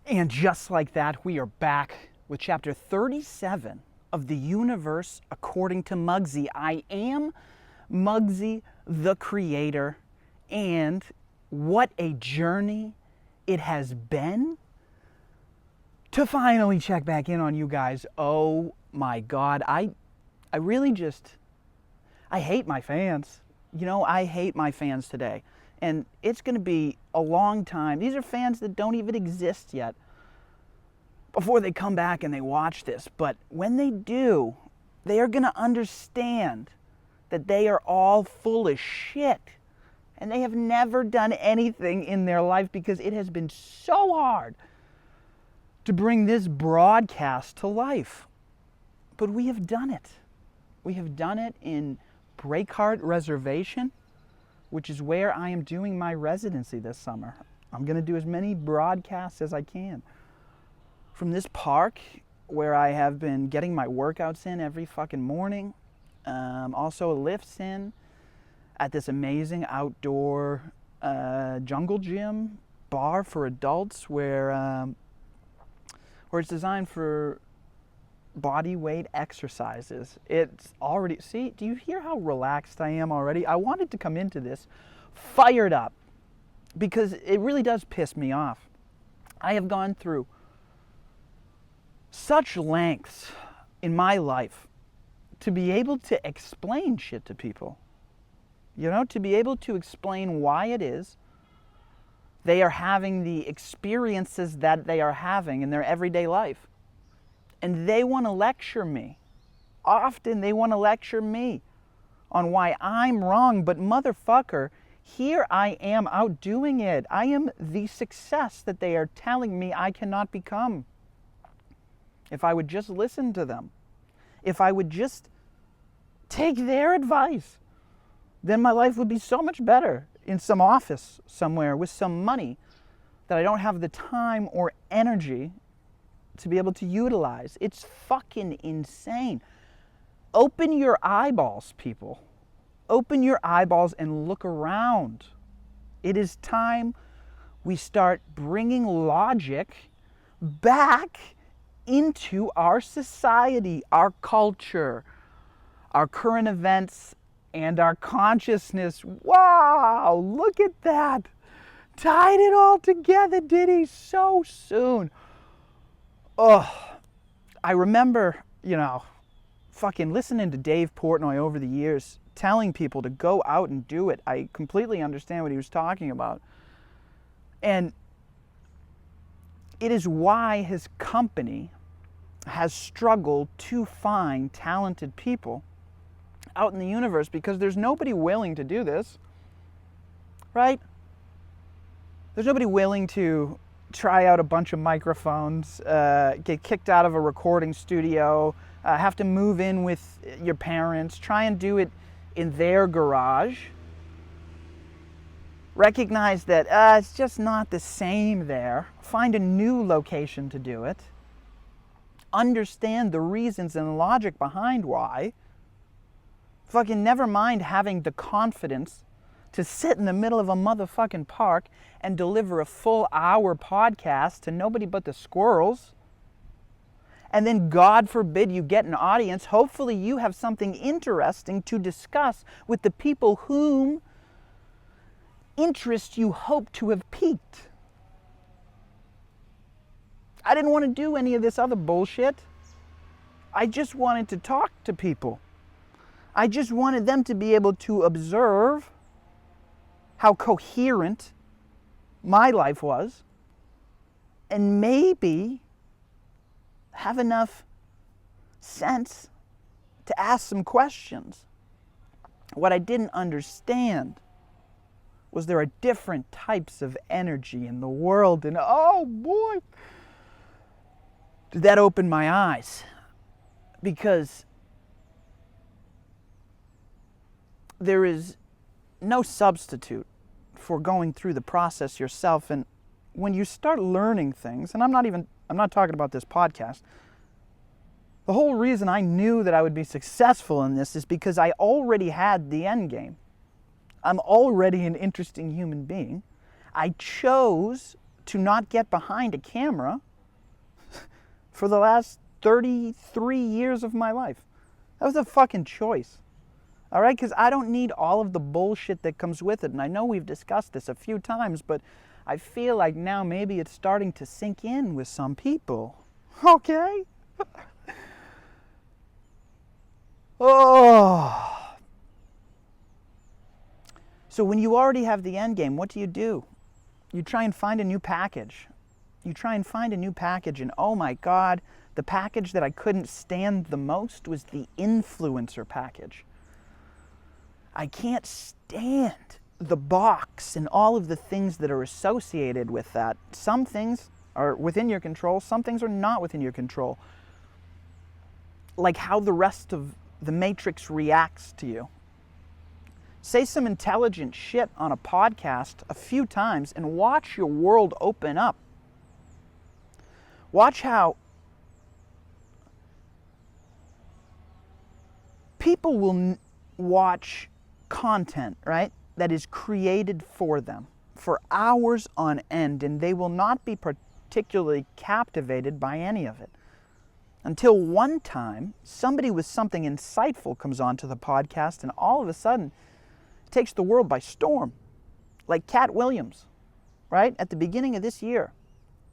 And just like that, we are back with chapter 37 of The Universe According to Mugsy. I am Mugsy, the creator, and what a journey it has been to finally check back in on you guys. Oh my God, I really just, I hate my fans. You know, I hate my fans today. And it's going to be a long time. These are fans that don't even exist yet before they come back and they watch this. But when they do, they are going to understand that they are all full of shit. And they have never done anything in their life because it has been so hard to bring this broadcast to life. But we have done it. We have done it in Breakheart Reservation, which is where I am doing my residency this summer. I'm going to do as many broadcasts as I can from this park where I have been getting my workouts in every fucking morning. Also lifts in at this amazing outdoor jungle gym bar for adults where it's designed for body weight exercises. It's already, see, do you hear how relaxed I am already? I wanted to come into this fired up because it really does piss me off. I have gone through such lengths in my life to be able to explain shit to people. You know, to be able to explain why it is they are having the experiences that they are having in their everyday life. And they want to lecture me. Often they want to lecture me on why I'm wrong, but motherfucker, here I am outdoing it. I am the success that they are telling me I cannot become. If I would just listen to them, if I would just take their advice, then my life would be so much better in some office somewhere with some money that I don't have the time or energy to be able to utilize. It's fucking insane. Open your eyeballs, people. Open your eyeballs and look around. It is time we start bringing logic back into our society, our culture, our current events, and our consciousness. Wow, look at that. Tied it all together, did he? So soon. Oh, I remember, fucking listening to Dave Portnoy over the years, telling people to go out and do it. I completely understand what he was talking about. And it is why his company has struggled to find talented people out in the universe, because there's nobody willing to do this, right? There's nobody willing to try out a bunch of microphones, get kicked out of a recording studio, have to move in with your parents, try and do it in their garage. Recognize that it's just not the same there. Find a new location to do it. Understand the reasons and logic behind why. Fucking never mind having the confidence to sit in the middle of a motherfucking park and deliver a full hour podcast to nobody but the squirrels. And then, God forbid, you get an audience. Hopefully you have something interesting to discuss with the people whom interest you hope to have piqued. I didn't want to do any of this other bullshit. I just wanted to talk to people. I just wanted them to be able to observe how coherent my life was, and maybe have enough sense to ask some questions. What I didn't understand was there are different types of energy in the world, and oh boy, did that open my eyes. Because there is no substitute for going through the process yourself. And when you start learning things, and I'm not talking about this podcast, the whole reason I knew that I would be successful in this is because I already had the end game. I'm already an interesting human being. I chose to not get behind a camera for the last 33 years of my life. That was a fucking choice. All right? Because I don't need all of the bullshit that comes with it. And I know we've discussed this a few times, but I feel like now maybe it's starting to sink in with some people. Okay? Oh. So when you already have the end game, what do? You try and find a new package. You try and find a new package, and oh my God, the package that I couldn't stand the most was the influencer package. I can't stand the box and all of the things that are associated with that. Some things are within your control, some things are not within your control. Like how the rest of the matrix reacts to you. Say some intelligent shit on a podcast a few times and watch your world open up. Watch how people will watch content, right, that is created for them for hours on end, and they will not be particularly captivated by any of it. Until one time, somebody with something insightful comes onto the podcast, and all of a sudden, it takes the world by storm. Like Cat Williams, right? At the beginning of this year.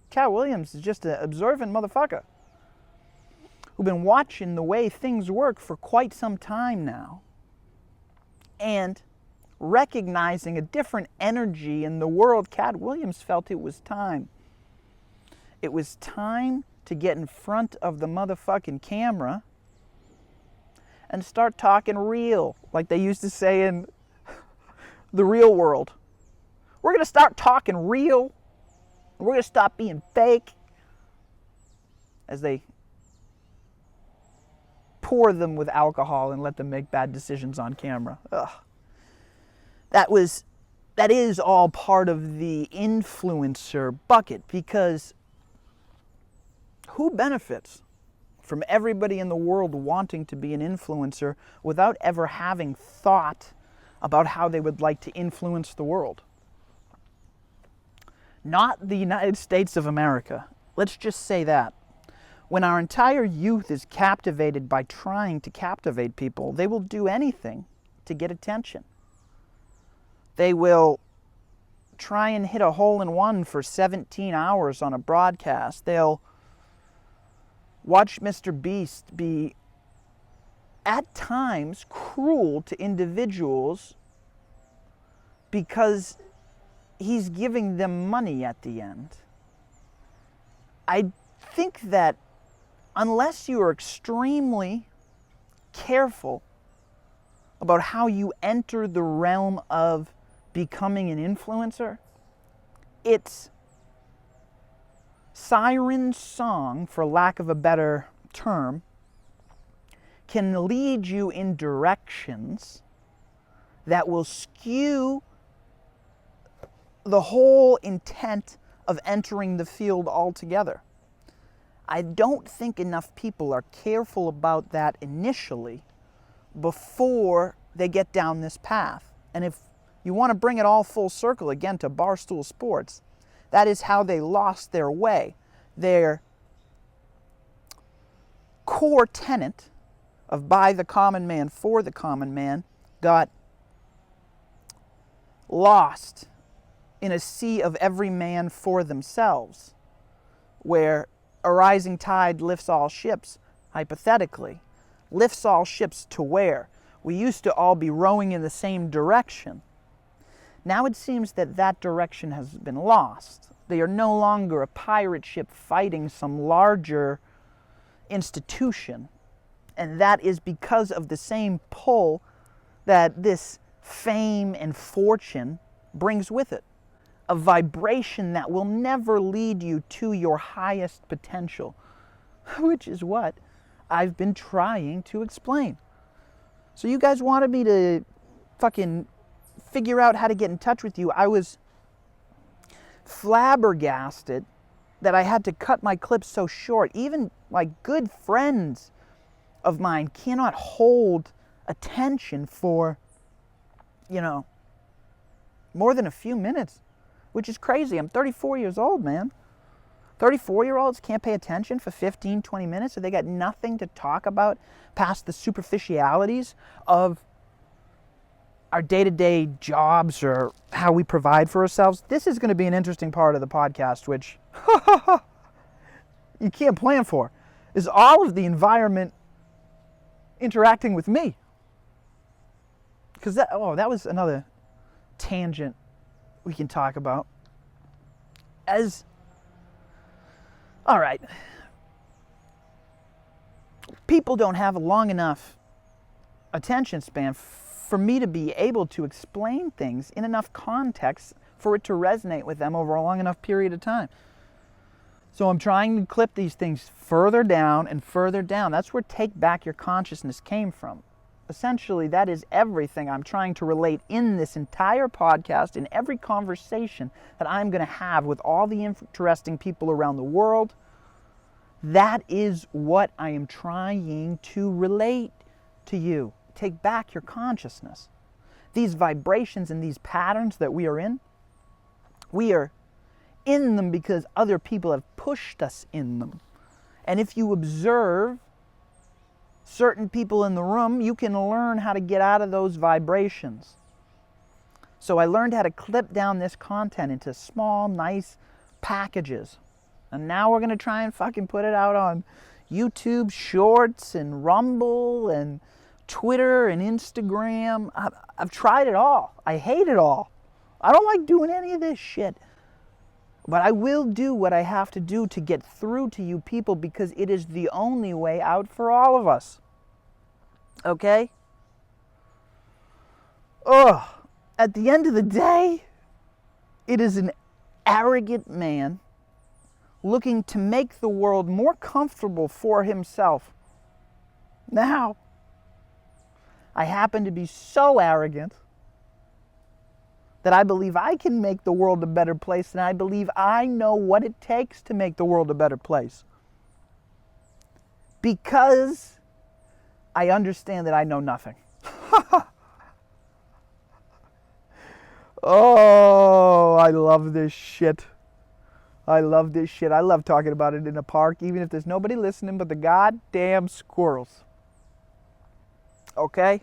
Cat Williams is just an observant motherfucker who's been watching the way things work for quite some time now, and recognizing a different energy in the world. Cat Williams felt it was time. It was time to get in front of the motherfucking camera and start talking real, like they used to say in the real world. We're going to start talking real. We're going to stop being fake, as they pour them with alcohol and let them make bad decisions on camera. Ugh. That is all part of the influencer bucket, because who benefits from everybody in the world wanting to be an influencer without ever having thought about how they would like to influence the world? Not the United States of America. Let's just say that. When our entire youth is captivated by trying to captivate people, they will do anything to get attention. They will try and hit a hole-in-one for 17 hours on a broadcast. They'll watch Mr. Beast be, at times, cruel to individuals because he's giving them money at the end. I think that unless you are extremely careful about how you enter the realm of becoming an influencer, it's siren song, for lack of a better term, can lead you in directions that will skew the whole intent of entering the field altogether. I don't think enough people are careful about that initially before they get down this path. And if you want to bring it all full circle again to Barstool Sports, that is how they lost their way. Their core tenet of by the common man for the common man got lost in a sea of every man for themselves, where a rising tide lifts all ships, hypothetically. Lifts all ships to where? We used to all be rowing in the same direction. Now it seems that that direction has been lost. They are no longer a pirate ship fighting some larger institution. And that is because of the same pull that this fame and fortune brings with it. A vibration that will never lead you to your highest potential, which is what I've been trying to explain. So you guys wanted me to fucking figure out how to get in touch with you. I was flabbergasted that I had to cut my clips so short. Even like good friends of mine cannot hold attention for, more than a few minutes. which is crazy. I'm 34 years old, man. 34-year-olds can't pay attention for 15, 20 minutes, so they got nothing to talk about past the superficialities of our day-to-day jobs or how we provide for ourselves. This is going to be an interesting part of the podcast, which you can't plan for, is all of the environment interacting with me. Because that was another tangent we can talk about. All right, people don't have a long enough attention span for me to be able to explain things in enough context for it to resonate with them over a long enough period of time. So I'm trying to clip these things further down and further down. That's where Take Back Your Consciousness came from. Essentially, that is everything I'm trying to relate in this entire podcast, in every conversation that I'm going to have with all the interesting people around the world. That is what I am trying to relate to you. Take back your consciousness. These vibrations and these patterns that we are in them because other people have pushed us in them. And if you observe certain people in the room, you can learn how to get out of those vibrations. So I learned how to clip down this content into small, nice packages. And now we're going to try and fucking put it out on YouTube Shorts and Rumble and Twitter and Instagram. I've tried it all. I hate it all. I don't like doing any of this shit. But I will do what I have to do to get through to you people because it is the only way out for all of us. Okay? At the end of the day, it is an arrogant man looking to make the world more comfortable for himself. Now, I happen to be so arrogant that I believe I can make the world a better place, and I believe I know what it takes to make the world a better place. Because I understand that I know nothing. Oh, I love this shit. I love this shit. I love talking about it in a park, even if there's nobody listening but the goddamn squirrels. Okay?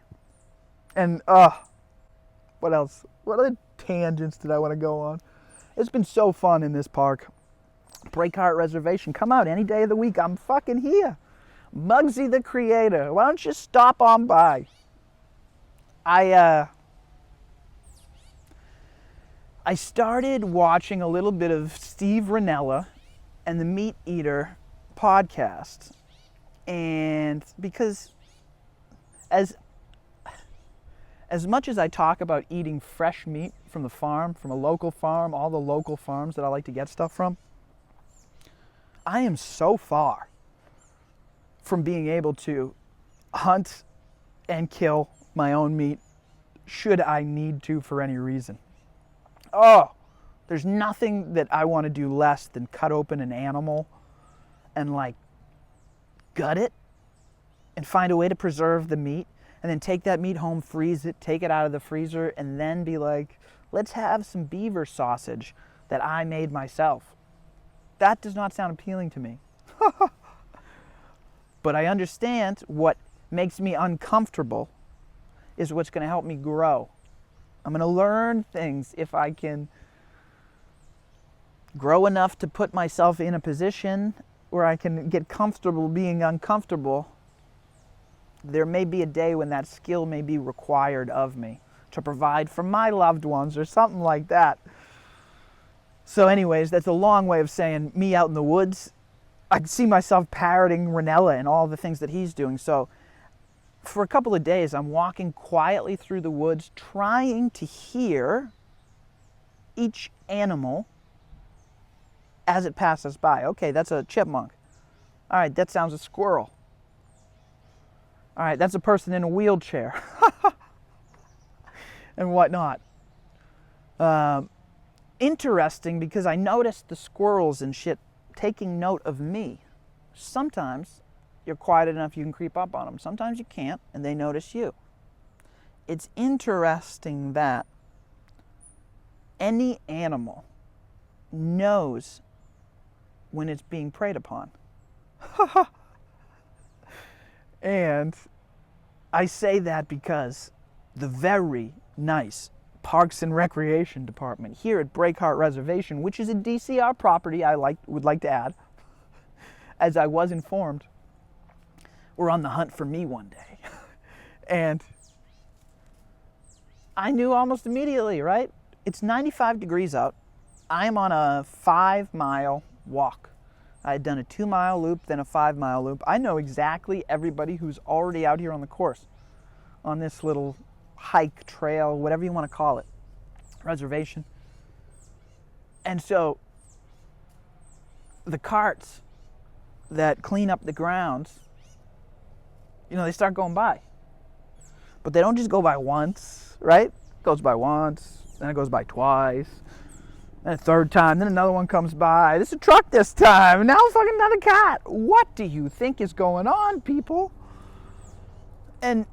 And, what else? What other tangents did I want to go on? It's been so fun in this park. Breakheart Reservation. Come out any day of the week. I'm fucking here. Mugsy the Creator. Why don't you stop on by? I started watching a little bit of Steve Rinella and the Meat Eater podcast. And because as much as I talk about eating fresh meat from the farm, from a local farm, all the local farms that I like to get stuff from, I am so far from being able to hunt and kill my own meat should I need to for any reason. There's nothing that I want to do less than cut open an animal and gut it and find a way to preserve the meat and then take that meat home, freeze it, take it out of the freezer, and then be like, let's have some beaver sausage that I made myself. That does not sound appealing to me. But I understand what makes me uncomfortable is what's going to help me grow. I'm going to learn things if I can grow enough to put myself in a position where I can get comfortable being uncomfortable. There may be a day when that skill may be required of me to provide for my loved ones or something like that. So anyways, that's a long way of saying me out in the woods. I can see myself parroting Rinella and all the things that he's doing. So for a couple of days, I'm walking quietly through the woods, trying to hear each animal as it passes by. Okay, that's a chipmunk. All right, that sounds a squirrel. All right, that's a person in a wheelchair. And whatnot. Interesting, because I noticed the squirrels and shit taking note of me. Sometimes you're quiet enough you can creep up on them. Sometimes you can't, and they notice you. It's interesting that any animal knows when it's being preyed upon. And I say that because the very nice Parks and Recreation Department here at Breakheart Reservation, which is a DCR property I would like to add, as I was informed, were on the hunt for me one day. And I knew almost immediately, right? It's 95 degrees out. I'm on a 5-mile walk. I had done a 2-mile loop, then a 5-mile loop. I know exactly everybody who's already out here on the course, on this little hike, trail, whatever you want to call it, reservation. And so the carts that clean up the grounds, they start going by. But they don't just go by once, right? It goes by once, then it goes by twice, and a third time, then another one comes by. There's a truck this time, and now fucking another cat. What do you think is going on, people? And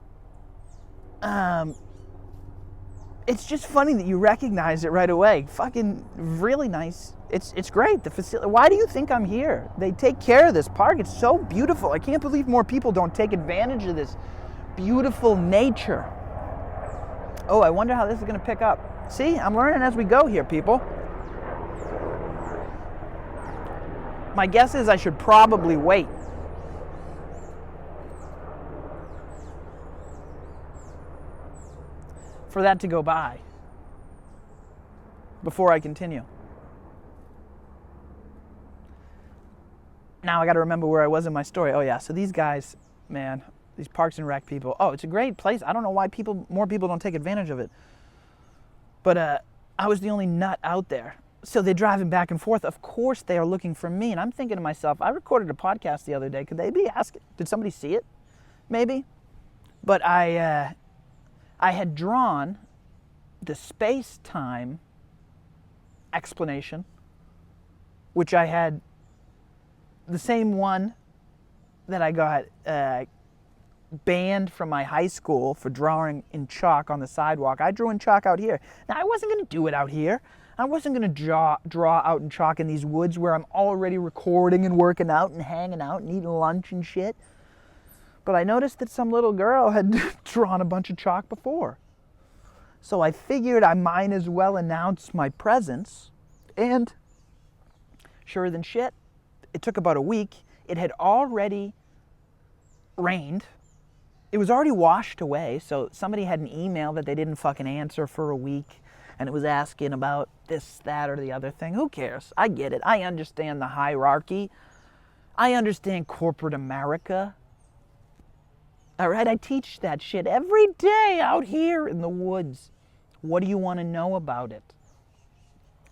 it's just funny that you recognize it right away. Fucking really nice. It's great. The facility. Why do you think I'm here? They take care of this park. It's so beautiful. I can't believe more people don't take advantage of this beautiful nature. Oh, I wonder how this is going to pick up. See, I'm learning as we go here, people. My guess is I should probably wait. For that to go by before I continue. Now I got to remember where I was in my story. Oh yeah, so these guys, man, these Parks and Rec people. Oh, it's a great place. I don't know why more people don't take advantage of it. But I was the only nut out there. So they're driving back and forth. Of course they are looking for me. And I'm thinking to myself, I recorded a podcast the other day. Could they be asking? Did somebody see it? Maybe. But I had drawn the space-time explanation, which I had the same one that I got banned from my high school for drawing in chalk on the sidewalk. I drew in chalk out here. Now, I wasn't going to do it out here. I wasn't going to draw out in chalk in these woods where I'm already recording and working out and hanging out and eating lunch and shit. But I noticed that some little girl had drawn a bunch of chalk before. So I figured I might as well announce my presence. And sure than shit, it took about a week. It had already rained. It was already washed away. So somebody had an email that they didn't fucking answer for a week. And it was asking about this, that, or the other thing. Who cares? I get it. I understand the hierarchy. I understand corporate America. All right, I teach that shit every day out here in the woods. What do you want to know about it?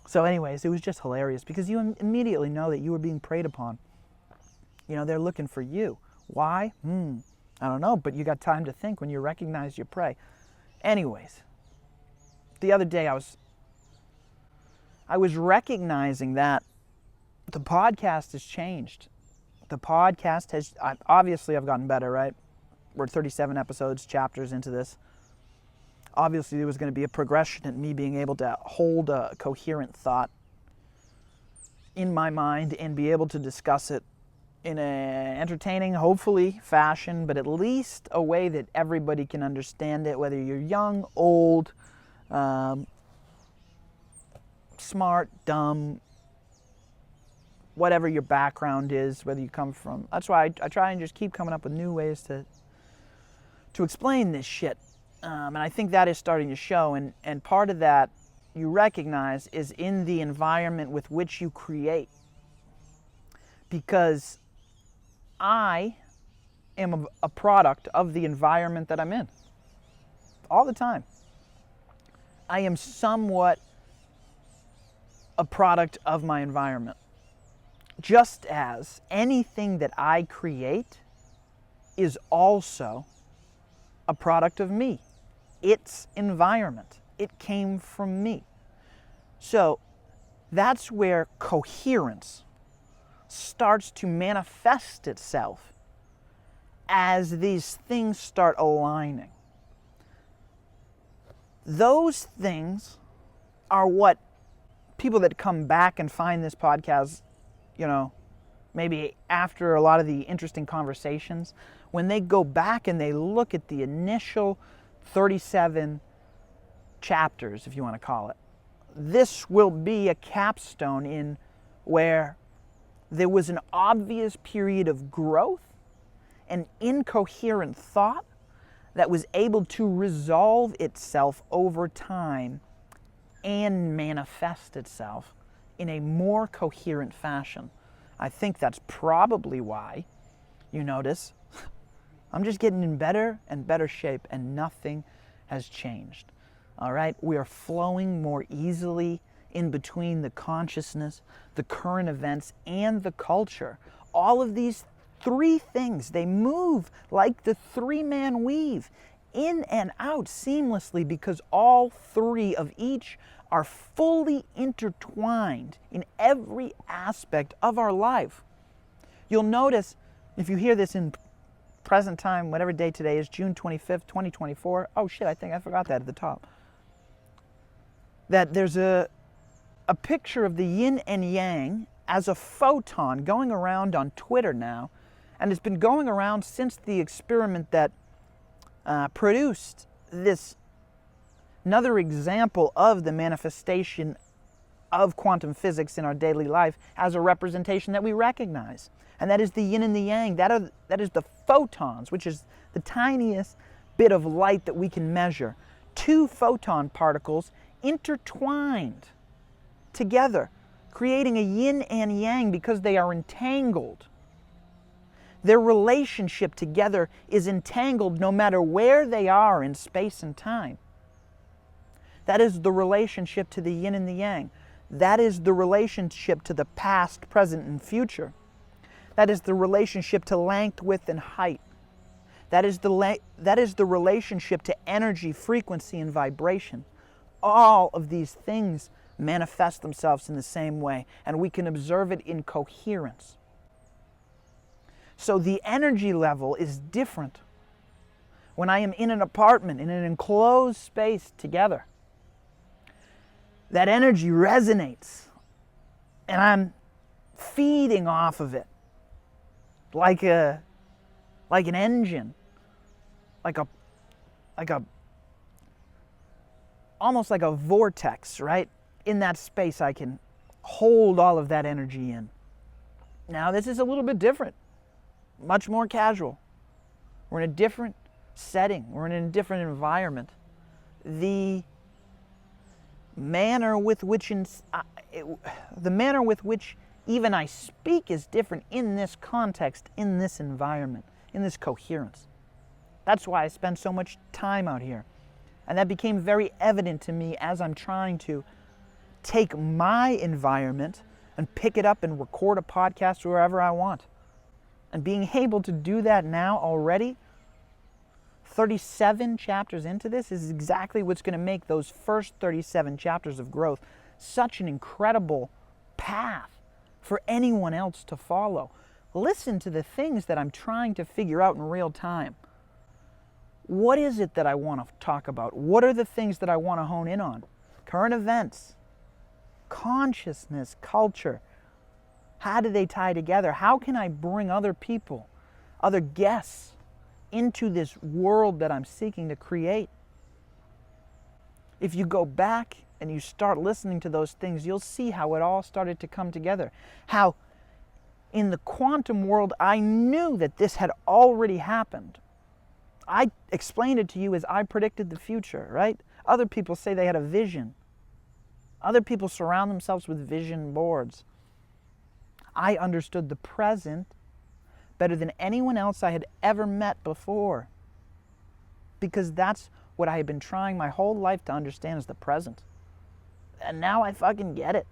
So anyways, it was just hilarious because you immediately know that you were being preyed upon. They're looking for you. Why? I don't know, but you got time to think when you recognize your prey. Anyways, the other day I was recognizing that the podcast has changed. The podcast has, obviously I've gotten better, right? We're 37 episodes, chapters into this. Obviously, there was going to be a progression in me being able to hold a coherent thought in my mind and be able to discuss it in an entertaining, hopefully, fashion, but at least a way that everybody can understand it, whether you're young, old, smart, dumb, whatever your background is, whether you come from. That's why I try and just keep coming up with new ways to explain this shit. And I think that is starting to show. And part of that you recognize is in the environment with which you create. Because I am a product of the environment that I'm in. All the time. I am somewhat a product of my environment. Just as anything that I create is also a product of me. Its environment. It came from me. So that's where coherence starts to manifest itself as these things start aligning. Those things are what people that come back and find this podcast, maybe after a lot of the interesting conversations, when they go back and they look at the initial 37 chapters, if you want to call it, this will be a capstone in where there was an obvious period of growth and incoherent thought that was able to resolve itself over time and manifest itself in a more coherent fashion. I think that's probably why you notice I'm just getting in better and better shape, and nothing has changed. All right? We are flowing more easily in between the consciousness, the current events, and the culture. All of these three things, they move like the three-man weave, in and out seamlessly, because all three of each are fully intertwined in every aspect of our life. You'll notice, if you hear this in present time, whatever day today is, June 25th, 2024. Oh shit, I think I forgot that at the top. That there's a picture of the yin and yang as a photon going around on Twitter now, and it's been going around since the experiment that produced this, another example of the manifestation of quantum physics in our daily life as a representation that we recognize. And that is the yin and the yang. That is the photons, which is the tiniest bit of light that we can measure. Two photon particles intertwined together, creating a yin and yang because they are entangled. Their relationship together is entangled no matter where they are in space and time. That is the relationship to the yin and the yang. That is the relationship to the past, present, and future. That is the relationship to length, width, and height. That is the relationship to energy, frequency, and vibration. All of these things manifest themselves in the same way, and we can observe it in coherence. So the energy level is different when I am in an apartment, in an enclosed space together. That energy resonates, and I'm feeding off of it like an engine, like a almost like a vortex, right? In that space, I can hold all of that energy in. Now, this is a little bit different, much more casual. We're in a different setting. We're in a different environment. The manner with which even I speak is different in this context, in this environment, in this coherence. That's why I spend so much time out here. And that became very evident to me as I'm trying to take my environment and pick it up and record a podcast wherever I want. And being able to do that now already, 37 chapters into this, is exactly what's going to make those first 37 chapters of growth such an incredible path for anyone else to follow. Listen to the things that I'm trying to figure out in real time. What is it that I want to talk about? What are the things that I want to hone in on? Current events, consciousness, culture. How do they tie together? How can I bring other people, other guests, into this world that I'm seeking to create? If you go back and you start listening to those things, you'll see how it all started to come together. How in the quantum world, I knew that this had already happened. I explained it to you as I predicted the future, right? Other people say they had a vision. Other people surround themselves with vision boards. I understood the present better than anyone else I had ever met before, because that's what I had been trying my whole life to understand, is the present. And now I fucking get it.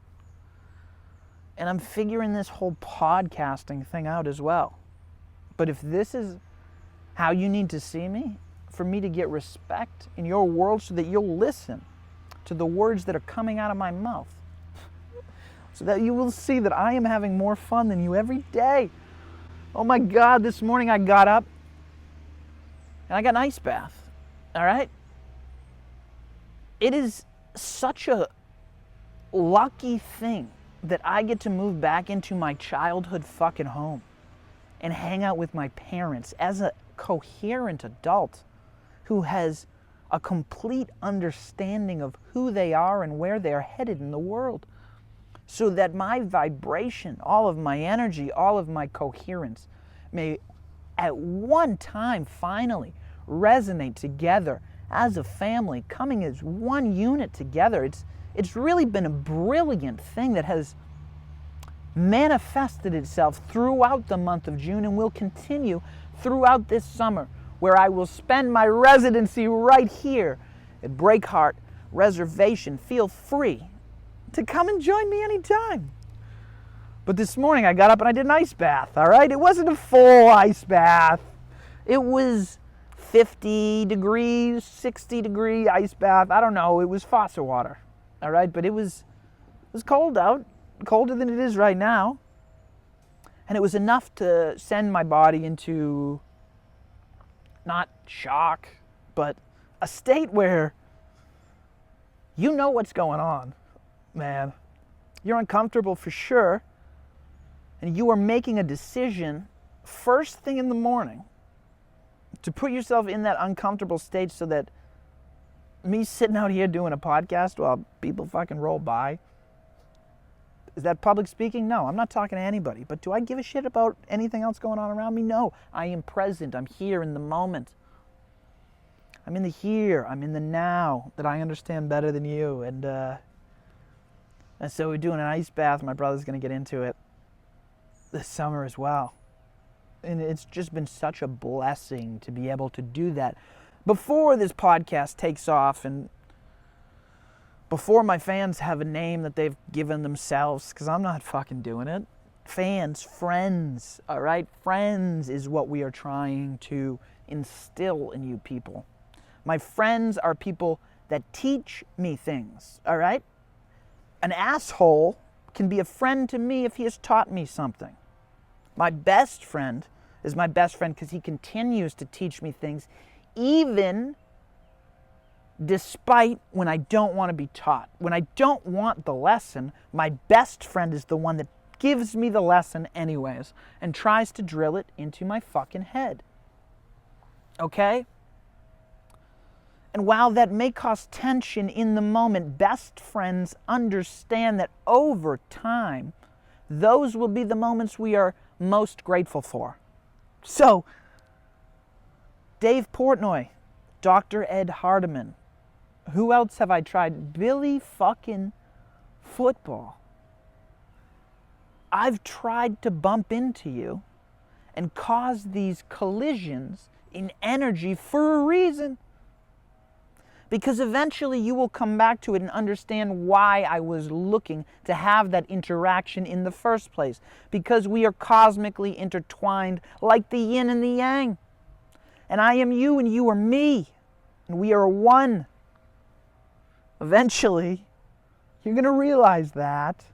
And I'm figuring this whole podcasting thing out as well. But if this is how you need to see me, for me to get respect in your world so that you'll listen to the words that are coming out of my mouth, so that you will see that I am having more fun than you every day. Oh my God, this morning I got up and I got an ice bath, all right? It is such a lucky thing that I get to move back into my childhood fucking home and hang out with my parents as a coherent adult who has a complete understanding of who they are and where they're headed in the world. So that my vibration, all of my energy, all of my coherence may at one time finally resonate together as a family, coming as one unit together. It's really been a brilliant thing that has manifested itself throughout the month of June and will continue throughout this summer, where I will spend my residency right here at Breakheart Reservation. Feel free to come and join me anytime. But this morning I got up and I did an ice bath, all right? It wasn't a full ice bath. It was 50 degrees, 60 degree ice bath. I don't know, it was faucet water, all right? But it was cold out, colder than it is right now. And it was enough to send my body into not shock, but a state where you know what's going on, man. You're uncomfortable for sure, and you are making a decision first thing in the morning to put yourself in that uncomfortable state so that me sitting out here doing a podcast while people fucking roll by, is that public speaking? No, I'm not talking to anybody. But do I give a shit about anything else going on around me? No, I am present. I'm here in the moment. I'm in the here. I'm in the now that I understand better than you. And so we're doing an ice bath. My brother's going to get into it this summer as well. And it's just been such a blessing to be able to do that before this podcast takes off and before my fans have a name that they've given themselves, because I'm not fucking doing it. Fans, friends, all right? Friends is what we are trying to instill in you people. My friends are people that teach me things, all right? An asshole can be a friend to me if he has taught me something. My best friend is my best friend because he continues to teach me things, even despite when I don't want to be taught. When I don't want the lesson, my best friend is the one that gives me the lesson anyways and tries to drill it into my fucking head. Okay? And while that may cause tension in the moment, best friends understand that over time, those will be the moments we are most grateful for. So, Dave Portnoy, Dr. Ed Hardiman, who else have I tried? Billy fucking Football. I've tried to bump into you and cause these collisions in energy for a reason. Because eventually you will come back to it and understand why I was looking to have that interaction in the first place. Because we are cosmically intertwined like the yin and the yang. And I am you and you are me. And we are one. Eventually, you're going to realize that.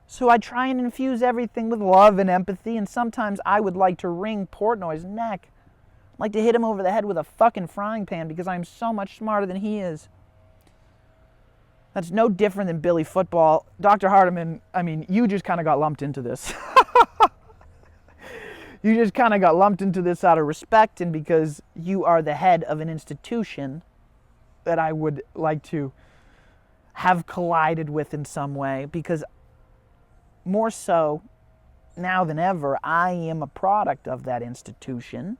So I try and infuse everything with love and empathy, and sometimes I would like to wring Portnoy's neck. I'd like to hit him over the head with a fucking frying pan because I'm so much smarter than he is. That's no different than Billy Football. Dr. Hardiman, I mean, you just kind of got lumped into this. You just kind of got lumped into this out of respect and because you are the head of an institution that I would like to have collided with in some way, because more so now than ever, I am a product of that institution.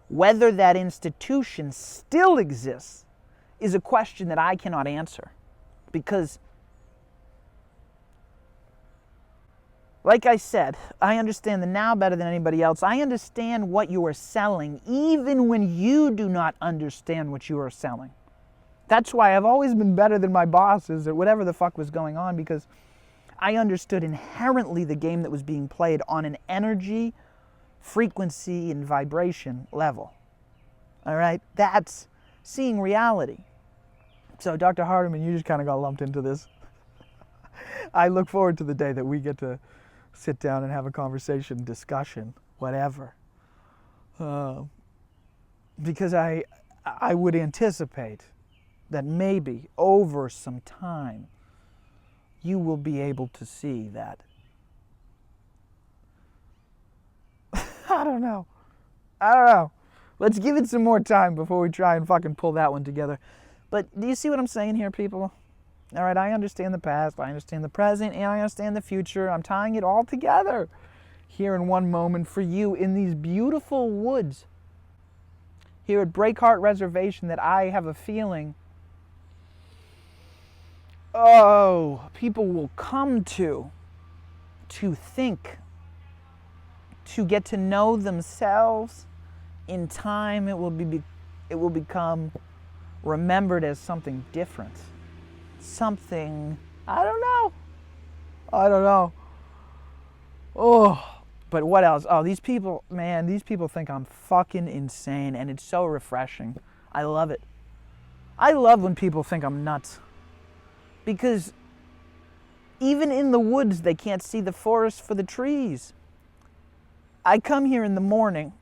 Whether that institution still exists is a question that I cannot answer, because like I said, I understand the now better than anybody else. I understand what you are selling, even when you do not understand what you are selling. That's why I've always been better than my bosses or whatever the fuck was going on, because I understood inherently the game that was being played on an energy, frequency, and vibration level. All right? That's seeing reality. So, Dr. Hardiman, you just kind of got lumped into this. I look forward to the day that we get to sit down and have a conversation, discussion, whatever. Because I would anticipate that maybe over some time you will be able to see that. I don't know. Let's give it some more time before we try and fucking pull that one together. But do you see what I'm saying here, people? All right, I understand the past, I understand the present, and I understand the future. I'm tying it all together here in one moment for you in these beautiful woods here at Breakheart Reservation that I have a feeling, people will come to think, to get to know themselves. In time, it will become remembered as something different. Something, I don't know. Oh, but what else? Oh, these people think I'm fucking insane, and it's so refreshing. I love it. I love when people think I'm nuts. Because even in the woods, they can't see the forest for the trees. I come here in the morning,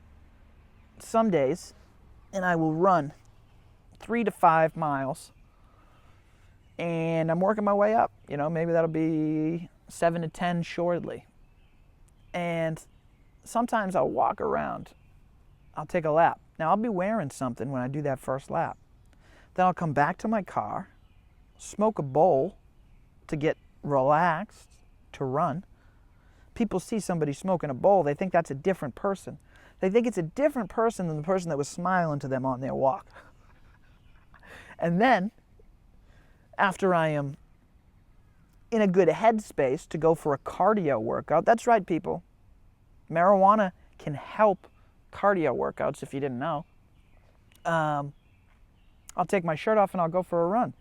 some days, and I will run 3 to 5 miles. And I'm working my way up. Maybe that'll be 7 to 10 shortly. And sometimes I'll walk around. I'll take a lap. Now, I'll be wearing something when I do that first lap. Then I'll come back to my car, smoke a bowl to get relaxed, to run. People see somebody smoking a bowl, they think that's a different person. They think it's a different person than the person that was smiling to them on their walk. And then, after I am in a good headspace to go for a cardio workout, that's right, people. Marijuana can help cardio workouts, if you didn't know. I'll take my shirt off and I'll go for a run.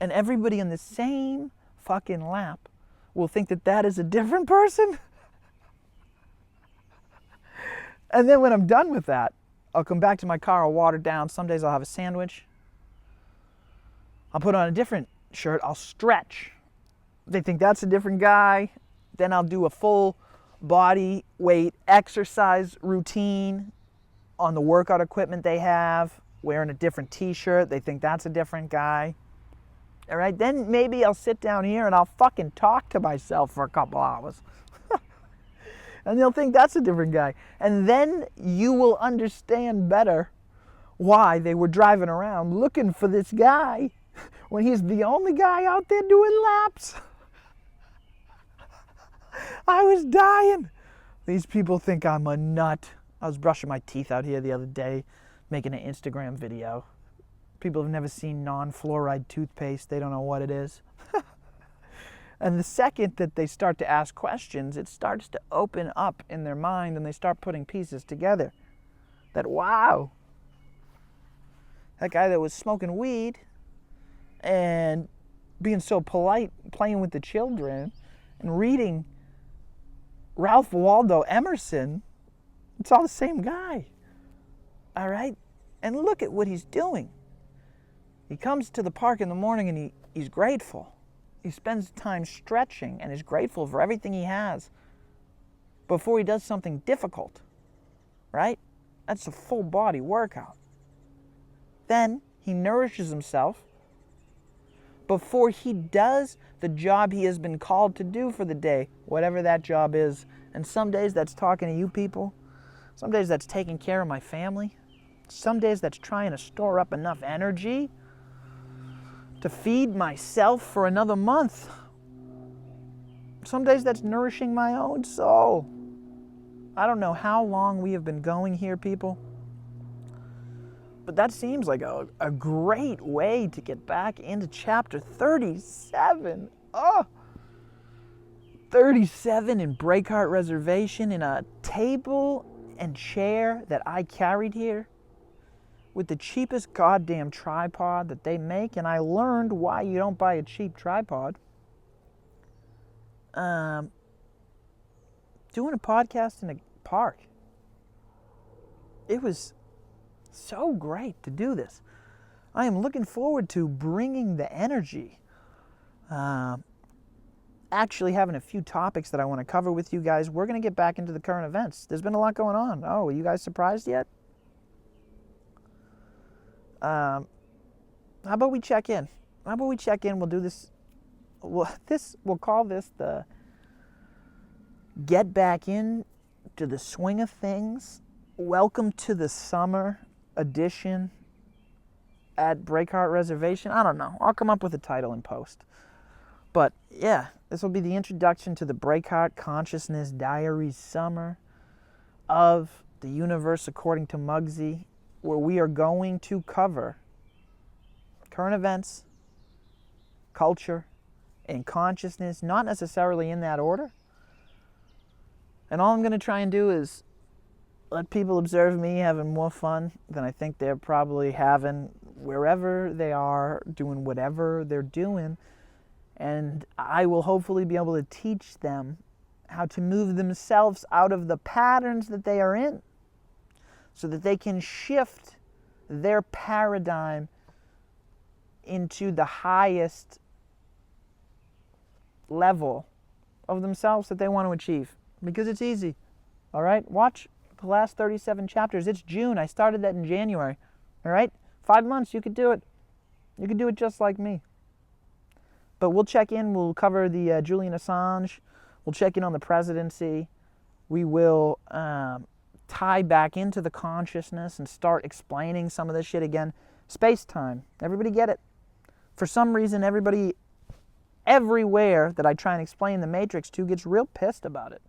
And everybody in the same fucking lap will think that that is a different person. And then when I'm done with that, I'll come back to my car, I'll water down. Some days I'll have a sandwich. I'll put on a different shirt, I'll stretch. They think that's a different guy. Then I'll do a full body weight exercise routine on the workout equipment they have, wearing a different t-shirt. They think that's a different guy. All right, then maybe I'll sit down here and I'll fucking talk to myself for a couple hours. And they'll think that's a different guy. And then you will understand better why they were driving around looking for this guy when he's the only guy out there doing laps. I was dying. These people think I'm a nut. I was brushing my teeth out here the other day, making an Instagram video. People have never seen non-fluoride toothpaste. They don't know what it is. And the second that they start to ask questions, it starts to open up in their mind and they start putting pieces together. That, wow, that guy that was smoking weed and being so polite, playing with the children and reading Ralph Waldo Emerson, it's all the same guy. All right? And look at what he's doing. He comes to the park in the morning and he's grateful. He spends time stretching and is grateful for everything he has before he does something difficult, right? That's a full body workout. Then he nourishes himself before he does the job he has been called to do for the day, whatever that job is. And some days that's talking to you people. Some days that's taking care of my family. Some days that's trying to store up enough energy to feed myself for another month. Some days that's nourishing my own soul. I don't know how long we have been going here, people, but that seems like a great way to get back into chapter 37. 37 in Breakheart Reservation, in a table and chair that I carried here with the cheapest goddamn tripod that they make, and I learned why you don't buy a cheap tripod. Doing a podcast in a park. It was so great to do this. I am looking forward to bringing the energy. Actually having a few topics that I want to cover with you guys. We're going to get back into the current events. There's been a lot going on. Oh, are you guys surprised yet? How about we check in? We'll do this we'll call this the get back in to the swing of things. Welcome to the summer edition at Breakheart Reservation. I don't know. I'll come up with a title in post. But yeah, this will be the introduction to the Breakheart Consciousness Diaries Summer of the Universe According to Mugsy, where we are going to cover current events, culture, and consciousness, not necessarily in that order. And all I'm going to try and do is let people observe me having more fun than I think they're probably having wherever they are, doing whatever they're doing. And I will hopefully be able to teach them how to move themselves out of the patterns that they are in so that they can shift their paradigm into the highest level of themselves that they want to achieve. Because it's easy. All right? Watch the last 37 chapters. It's June. I started that in January. All right? 5 months, you could do it. You could do it just like me. But we'll check in. We'll cover the Julian Assange. We'll check in on the presidency. We will tie back into the consciousness and start explaining some of this shit again. Space-time. Everybody get it? For some reason, everybody everywhere that I try and explain the Matrix to gets real pissed about it.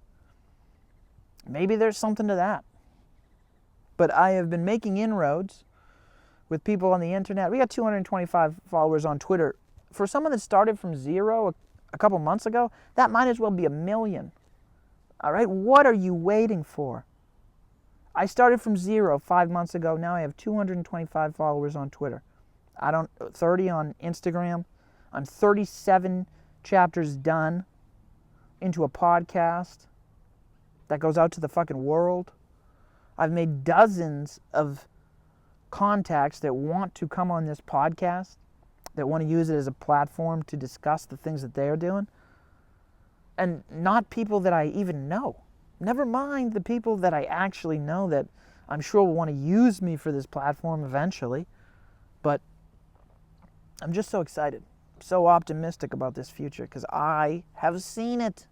Maybe there's something to that. But I have been making inroads with people on the internet. We got 225 followers on Twitter. For someone that started from zero a couple months ago, that might as well be 1 million. All right? What are you waiting for? I started from zero 5 months ago. Now I have 225 followers on Twitter. 30 on Instagram. I'm 37 chapters done into a podcast that goes out to the fucking world. I've made dozens of contacts that want to come on this podcast, that want to use it as a platform to discuss the things that they're doing. And not people that I even know. Never mind the people that I actually know that I'm sure will want to use me for this platform eventually. But I'm just so excited, so optimistic about this future because I have seen it,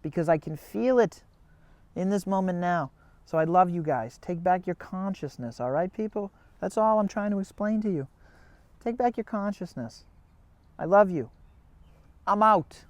because I can feel it in this moment now. So I love you guys. Take back your consciousness, all right, people? That's all I'm trying to explain to you. Take back your consciousness. I love you. I'm out.